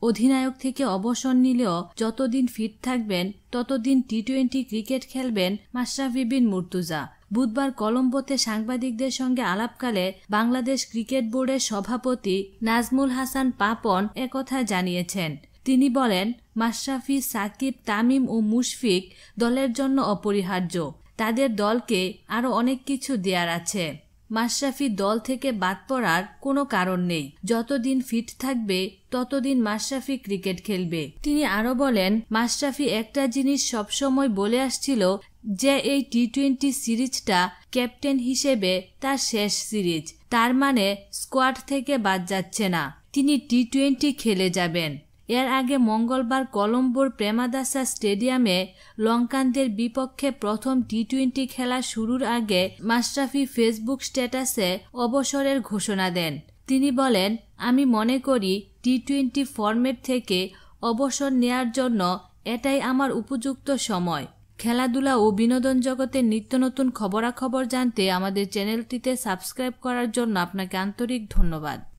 অধিনায়ক থেকে অবসর নিলেও যতদিন ফিট থাকবেন ততদিন টি-20 ক্রিকেট খেলবেন মাশরাফি বিন মুর্তজা। বুধবার কলম্বোতে সাংবাদিকদের সঙ্গে আলাপকালে বাংলাদেশ ক্রিকেট বোর্ডের সভাপতি নাজমুল হাসান পাপন একথা জানিয়েছেন। তিনি বলেন, মাশরাফি, সাকিব, তামিম ও মুশফিক দলের জন্য অপরিহার্য। তাদের দলকে আরও অনেক কিছু দেওয়ার আছে। মাশরাফি দল থেকে বাদ পড়ার কোনো কারণ নেই। যতদিন ফিট থাকবে ততদিন মাশরাফি ক্রিকেট খেলবে। তিনি আরও বলেন, মাশরাফি একটা জিনিস সবসময় বলে আসছিল যে এই টি-20 সিরিজটা ক্যাপ্টেন হিসেবে তার শেষ সিরিজ। তার মানে স্কোয়াড থেকে বাদ যাচ্ছে না, তিনি টি-20 খেলে যাবেন। এর আগে মঙ্গলবার কলম্বোর প্রেমাদাসা স্টেডিয়ামে লঙ্কানদের বিপক্ষে প্রথম টি-20 খেলা শুরুর আগে মাশরাফি ফেসবুক স্ট্যাটাসে অবসরের ঘোষণা দেন। তিনি বলেন, আমি মনে করি টি-20 ফরম্যাট থেকে অবসর নেয়ার জন্য এটাই আমার উপযুক্ত সময়। খেলাধুলা ও বিনোদন জগতের নিত্য নতুন খবরাখবর জানতে আমাদের চ্যানেলটিতে সাবস্ক্রাইব করার জন্য আপনাকে আন্তরিক ধন্যবাদ।